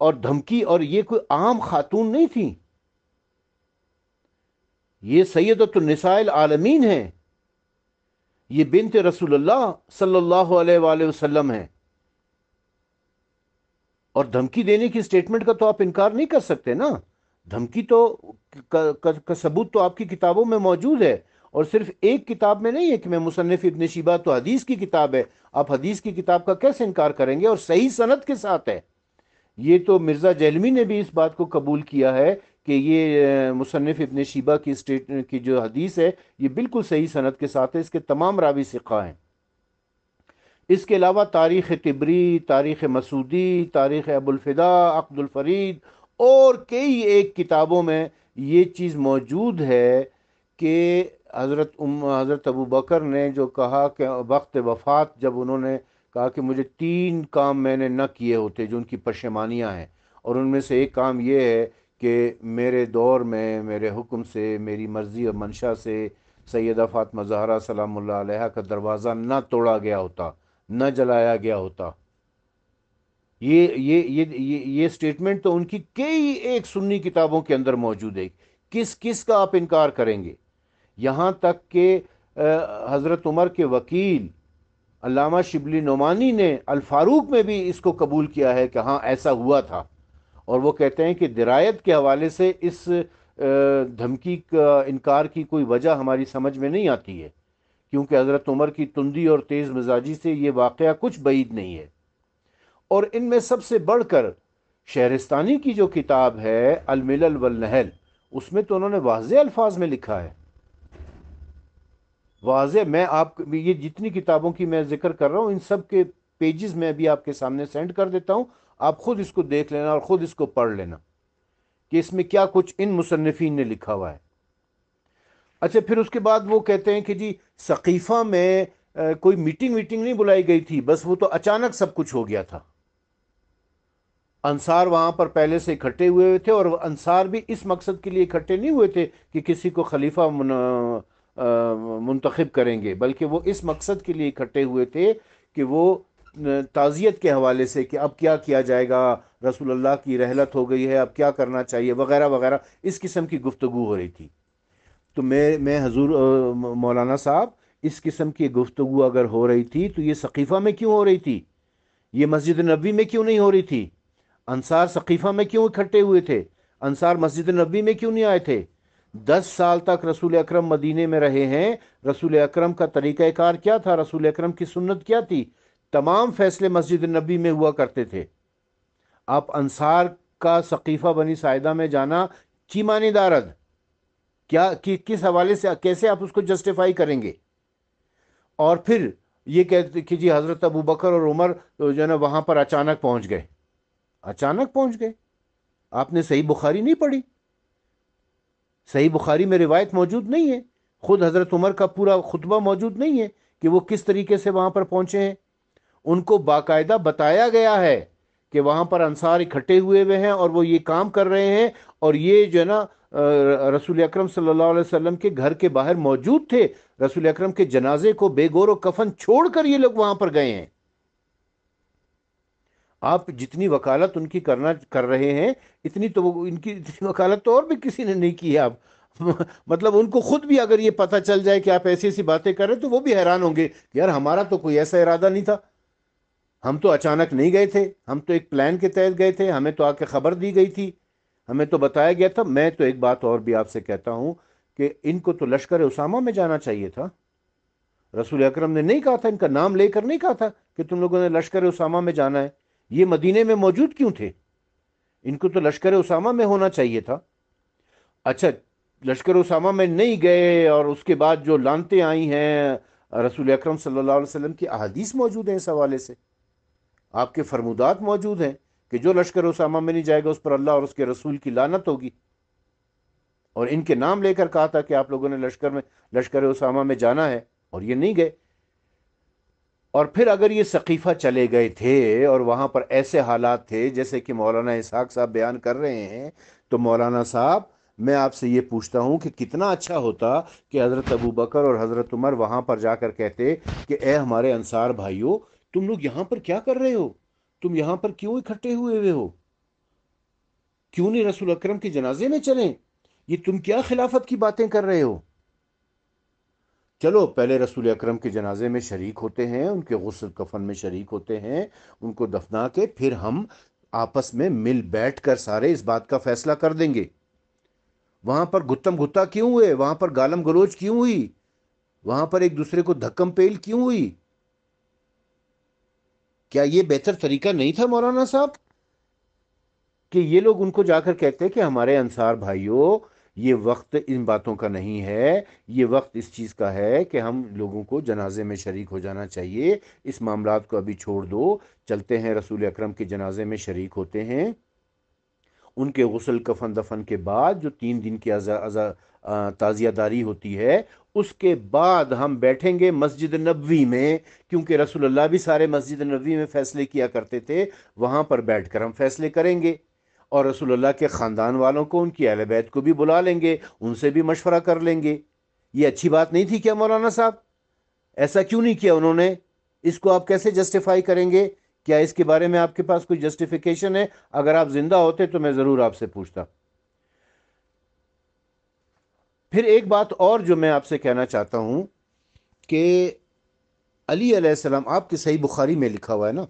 اور دھمکی، اور یہ کوئی عام خاتون نہیں تھی، یہ سیدۃ النساء العالمین ہیں، یہ بنت رسول اللہ صلی اللہ علیہ وآلہ وسلم ہیں، اور دھمکی دینے کی سٹیٹمنٹ کا تو آپ انکار نہیں کر سکتے نا، دھمکی تو کا ثبوت تو آپ کی کتابوں میں موجود ہے، اور صرف ایک کتاب میں نہیں ہے کہ میں مصنف ابن شیبہ تو حدیث کی کتاب ہے، آپ حدیث کی کتاب کا کیسے انکار کریں گے، اور صحیح سند کے ساتھ ہے۔ یہ تو مرزا جہلمی نے بھی اس بات کو قبول کیا ہے کہ یہ مصنف ابن شیبہ کی جو حدیث ہے یہ بالکل صحیح سند کے ساتھ ہے، اس کے تمام راوی ثقہ ہیں۔ اس کے علاوہ تاریخ طبری، تاریخ مسعودی، تاریخ ابو الفدا، عقد الفرید، اور کئی ایک کتابوں میں یہ چیز موجود ہے کہ حضرت ابو بکر نے جو کہا کہ وقت وفات جب انہوں نے کہا کہ مجھے 3 کام میں نے نہ کیے ہوتے جو ان کی پشیمانیاں ہیں، اور ان میں سے ایک کام یہ ہے کہ میرے دور میں میرے حکم سے، میری مرضی اور منشا سے سیدہ فاطمہ زہرا سلام اللہ علیہا کا دروازہ نہ توڑا گیا ہوتا، نہ جلایا گیا ہوتا۔ یہ سٹیٹمنٹ تو ان کی کئی ایک سنی کتابوں کے اندر موجود ہے، کس کا آپ انکار کریں گے؟ یہاں تک کہ حضرت عمر کے وکیل علامہ شبلی نعمانی نے الفاروق میں بھی اس کو قبول کیا ہے کہ ہاں ایسا ہوا تھا، اور وہ کہتے ہیں کہ درایت کے حوالے سے اس دھمکی کا انکار کی کوئی وجہ ہماری سمجھ میں نہیں آتی ہے، کیونکہ حضرت عمر کی تندی اور تیز مزاجی سے یہ واقعہ کچھ بعید نہیں ہے۔ اور ان میں سب سے بڑھ کر شہرستانی کی جو کتاب ہے الملل والنحل، اس میں تو انہوں نے واضح الفاظ میں لکھا ہے، واضح، میں آپ یہ جتنی کتابوں کی میں ذکر کر رہا ہوں ان سب کے پیجز میں ابھی آپ کے سامنے سینڈ کر دیتا ہوں، آپ خود اس کو دیکھ لینا اور خود اس کو پڑھ لینا کہ اس میں کیا کچھ ان مصنفین نے لکھا ہوا ہے۔ اچھا، پھر اس کے بعد وہ کہتے ہیں کہ جی سقیفہ میں کوئی میٹنگ ویٹنگ نہیں بلائی گئی تھی، بس وہ تو اچانک سب کچھ ہو گیا تھا، انصار وہاں پر پہلے سے اکٹھے ہوئے تھے، اور انصار بھی اس مقصد کے لیے اکٹھے نہیں ہوئے تھے کہ کسی کو خلیفہ منتخب کریں گے، بلکہ وہ اس مقصد کے لیے اکٹھے ہوئے تھے کہ وہ تعزیت کے حوالے سے کہ اب کیا کیا جائے گا، رسول اللہ کی رحلت ہو گئی ہے، اب کیا کرنا چاہیے وغیرہ وغیرہ، اس قسم کی گفتگو ہو رہی تھی۔ تو میں حضور مولانا صاحب، اس قسم کی گفتگو اگر ہو رہی تھی تو یہ سقیفہ میں کیوں ہو رہی تھی؟ یہ مسجد نبوی میں کیوں نہیں ہو رہی تھی؟ انصار سقیفہ میں کیوں اکٹھے ہوئے تھے؟ انصار مسجد نبوی میں کیوں نہیں آئے تھے؟ 10 سال تک رسول اکرم مدینے میں رہے ہیں، رسول اکرم کا طریقہ کار کیا تھا، رسول اکرم کی سنت کیا تھی؟ تمام فیصلے مسجد نبوی میں ہوا کرتے تھے۔ آپ انصار کا سقیفہ بنی ساعدہ میں جانا چیمانی دارد، کیا کس حوالے سے، کیسے آپ اس کو جسٹیفائی کریں گے؟ اور پھر یہ کہتے کہ جی حضرت ابو بکر اور عمر جو ہے نا وہاں پر اچانک پہنچ گئے، اچانک پہنچ گئے۔ آپ نے صحیح بخاری نہیں پڑھی، صحیح بخاری میں روایت موجود نہیں ہے، خود حضرت عمر کا پورا خطبہ موجود نہیں ہے کہ وہ کس طریقے سے وہاں پر پہنچے ہیں۔ ان کو باقاعدہ بتایا گیا ہے کہ وہاں پر انصار اکٹھے ہوئے ہیں اور وہ یہ کام کر رہے ہیں، اور یہ جو ہے نا رسول اکرم صلی اللہ علیہ وسلم کے گھر کے باہر موجود تھے، رسول اکرم کے جنازے کو بے گور و کفن چھوڑ کر یہ لوگ وہاں پر گئے ہیں۔ آپ جتنی وکالت ان کی کر رہے ہیں، اتنی تو ان کی اتنی وکالت تو اور بھی کسی نے نہیں کی ہے۔ آپ مطلب ان کو خود بھی اگر یہ پتہ چل جائے کہ آپ ایسی ایسی باتیں کر رہے ہیں تو وہ بھی حیران ہوں گے کہ یار ہمارا تو کوئی ایسا ارادہ نہیں تھا، ہم تو اچانک نہیں گئے تھے، ہم تو ایک پلان کے تحت گئے تھے، ہمیں تو آ کے خبر دی گئی تھی، ہمیں تو بتایا گیا تھا۔ میں تو ایک بات اور بھی آپ سے کہتا ہوں کہ ان کو تو لشکر اسامہ میں جانا چاہیے تھا، رسول اکرم نے نہیں کہا تھا، ان کا نام لے کر نہیں کہا تھا کہ تم لوگوں نے لشکر اسامہ میں جانا ہے؟ یہ مدینے میں موجود کیوں تھے؟ ان کو تو لشکر اسامہ میں ہونا چاہیے تھا۔ اچھا، لشکر اسامہ میں نہیں گئے، اور اس کے بعد جو لانتیں آئی ہیں، رسول اکرم صلی اللہ علیہ وسلم کی احادیث موجود ہیں اس حوالے سے، آپ کے فرمودات موجود ہیں کہ جو لشکر اسامہ میں نہیں جائے گا اس پر اللہ اور اس کے رسول کی لعنت ہوگی، اور ان کے نام لے کر کہا تھا کہ آپ لوگوں نے لشکر اسامہ میں جانا ہے، اور یہ نہیں گئے۔ اور پھر اگر یہ سقیفہ چلے گئے تھے اور وہاں پر ایسے حالات تھے جیسے کہ مولانا اسحاق صاحب بیان کر رہے ہیں، تو مولانا صاحب میں آپ سے یہ پوچھتا ہوں کہ کتنا اچھا ہوتا کہ حضرت ابو بکر اور حضرت عمر وہاں پر جا کر کہتے کہ اے ہمارے انصار بھائیوں، تم لوگ یہاں پر کیا کر رہے ہو؟ تم یہاں پر کیوں اکٹھے ہوئے ہو؟ کیوں نہیں رسول اکرم کے جنازے میں چلیں؟ یہ تم کیا خلافت کی باتیں کر رہے ہو؟ چلو پہلے رسول اکرم کے جنازے میں شریک ہوتے ہیں، ان کے غسل کفن میں شریک ہوتے ہیں، ان کو دفنا کے پھر ہم آپس میں مل بیٹھ کر سارے اس بات کا فیصلہ کر دیں گے۔ وہاں پر گتم گتا کیوں ہوئے؟ وہاں پر گالم گلوچ کیوں ہوئی؟ وہاں پر ایک دوسرے کو دھکم پیل کیوں ہوئی؟ کیا یہ بہتر طریقہ نہیں تھا مولانا صاحب کہ یہ لوگ ان کو جا کر کہتے کہ ہمارے انصار بھائیوں، یہ وقت ان باتوں کا نہیں ہے، یہ وقت اس چیز کا ہے کہ ہم لوگوں کو جنازے میں شریک ہو جانا چاہیے، اس معاملات کو ابھی چھوڑ دو، چلتے ہیں رسول اکرم کے جنازے میں شریک ہوتے ہیں۔ ان کے غسل کفن دفن کے بعد جو 3 دن کی تعزیہ داری ہوتی ہے، اس کے بعد ہم بیٹھیں گے مسجد نبوی میں، کیونکہ رسول اللہ بھی سارے مسجد نبوی میں فیصلے کیا کرتے تھے، وہاں پر بیٹھ کر ہم فیصلے کریں گے، اور رسول اللہ کے خاندان والوں کو، ان کی اہل بیت کو بھی بلا لیں گے، ان سے بھی مشورہ کر لیں گے۔ یہ اچھی بات نہیں تھی کیا مولانا صاحب؟ ایسا کیوں نہیں کیا انہوں نے؟ اس کو آپ کیسے جسٹیفائی کریں گے؟ کیا اس کے بارے میں آپ کے پاس کوئی جسٹیفیکیشن ہے؟ اگر آپ زندہ ہوتے تو میں ضرور آپ سے پوچھتا۔ پھر ایک بات اور جو میں آپ سے کہنا چاہتا ہوں کہ علی علیہ السلام، آپ کی صحیح بخاری میں لکھا ہوا ہے نا،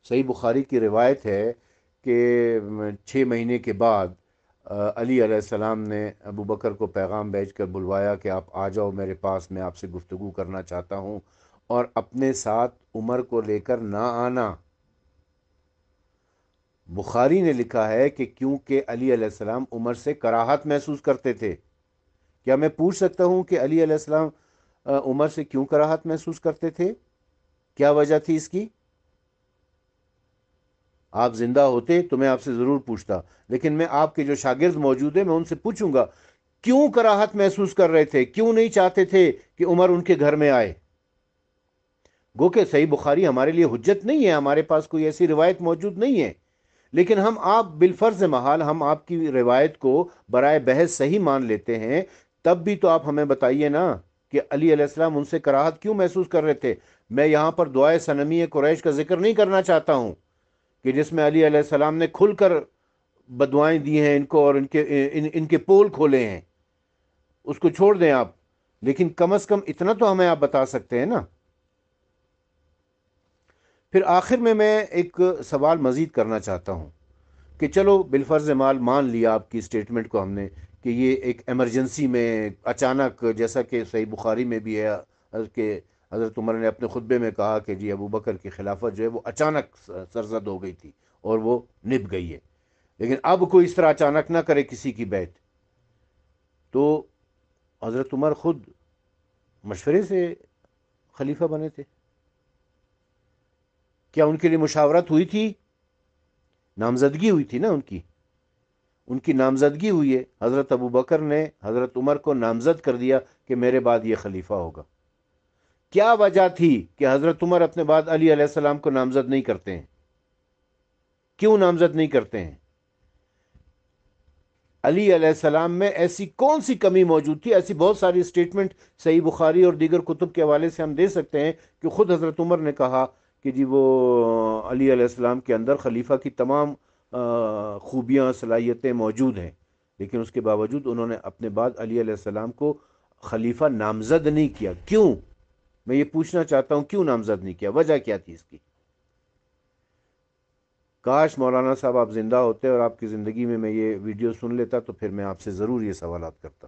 صحیح بخاری کی روایت ہے کہ 6 مہینے کے بعد علی علیہ السلام نے ابو بکر کو پیغام بھیج کر بلوایا کہ آپ آ جاؤ میرے پاس، میں آپ سے گفتگو کرنا چاہتا ہوں، اور اپنے ساتھ عمر کو لے کر نہ آنا۔ بخاری نے لکھا ہے کہ کیونکہ علی علیہ السلام عمر سے کراہت محسوس کرتے تھے۔ کیا میں پوچھ سکتا ہوں کہ علی علیہ السلام عمر سے کیوں کراہت محسوس کرتے تھے؟ کیا وجہ تھی اس کی؟ آپ زندہ ہوتے تو میں آپ سے ضرور پوچھتا، لیکن میں آپ کے جو شاگرد موجود ہیں میں ان سے پوچھوں گا کیوں کراہت محسوس کر رہے تھے، کیوں نہیں چاہتے تھے کہ عمر ان کے گھر میں آئے؟ گو کہ صحیح بخاری ہمارے لیے حجت نہیں ہے، ہمارے پاس کوئی ایسی روایت موجود نہیں ہے، لیکن ہم آپ بالفرض محال ہم آپ کی روایت کو برائے بحث صحیح مان لیتے ہیں، تب بھی تو آپ ہمیں بتائیے نا کہ علی علیہ السلام ان سے کراہت کیوں محسوس کر رہے تھے۔ میں یہاں پر دعائے سنمی قریش کا ذکر نہیں کرنا چاہتا ہوں کہ جس میں علی علیہ السلام نے کھل کر بدوائیں دی ہیں ان کو، اور ان کے پول کھولے ہیں، اس کو چھوڑ دیں آپ، لیکن کم از کم اتنا تو ہمیں آپ بتا سکتے ہیں نا۔ پھر آخر میں ایک سوال مزید کرنا چاہتا ہوں کہ چلو بالفرض مال مان لیا آپ کی سٹیٹمنٹ کو ہم نے کہ یہ ایک ایمرجنسی میں اچانک، جیسا کہ صحیح بخاری میں بھی ہے کہ حضرت عمر نے اپنے خطبے میں کہا کہ جی ابو بکر کی خلافت جو ہے وہ اچانک سرزد ہو گئی تھی اور وہ نب گئی ہے، لیکن اب کوئی اس طرح اچانک نہ کرے کسی کی بیعت۔ تو حضرت عمر خود مشورے سے خلیفہ بنے تھے، کیا ان کے لیے مشاورت ہوئی تھی؟ نامزدگی ہوئی تھی نا ان کی نامزدگی ہوئی ہے، حضرت ابو بکر نے حضرت عمر کو نامزد کر دیا کہ میرے بعد یہ خلیفہ ہوگا۔ کیا وجہ تھی کہ حضرت عمر اپنے بعد علی علیہ السلام کو نامزد نہیں کرتے ہیں؟ کیوں نامزد نہیں کرتے ہیں؟ علی علیہ السلام میں ایسی کون سی کمی موجود تھی؟ ایسی بہت ساری اسٹیٹمنٹ صحیح بخاری اور دیگر کتب کے حوالے سے ہم دے سکتے ہیں کہ خود حضرت عمر نے کہا کہ جی وہ علی علیہ السلام کے اندر خلیفہ کی تمام خوبیاں صلاحیتیں موجود ہیں، لیکن اس کے باوجود انہوں نے اپنے بعد علی علیہ السلام کو خلیفہ نامزد نہیں کیا۔ کیوں؟ میں یہ پوچھنا چاہتا ہوں کیوں نامزد نہیں کیا، وجہ کیا تھی اس کی؟ کاش مولانا صاحب آپ زندہ ہوتے اور آپ کی زندگی میں یہ ویڈیو سن لیتا تو پھر میں آپ سے ضرور یہ سوالات کرتا۔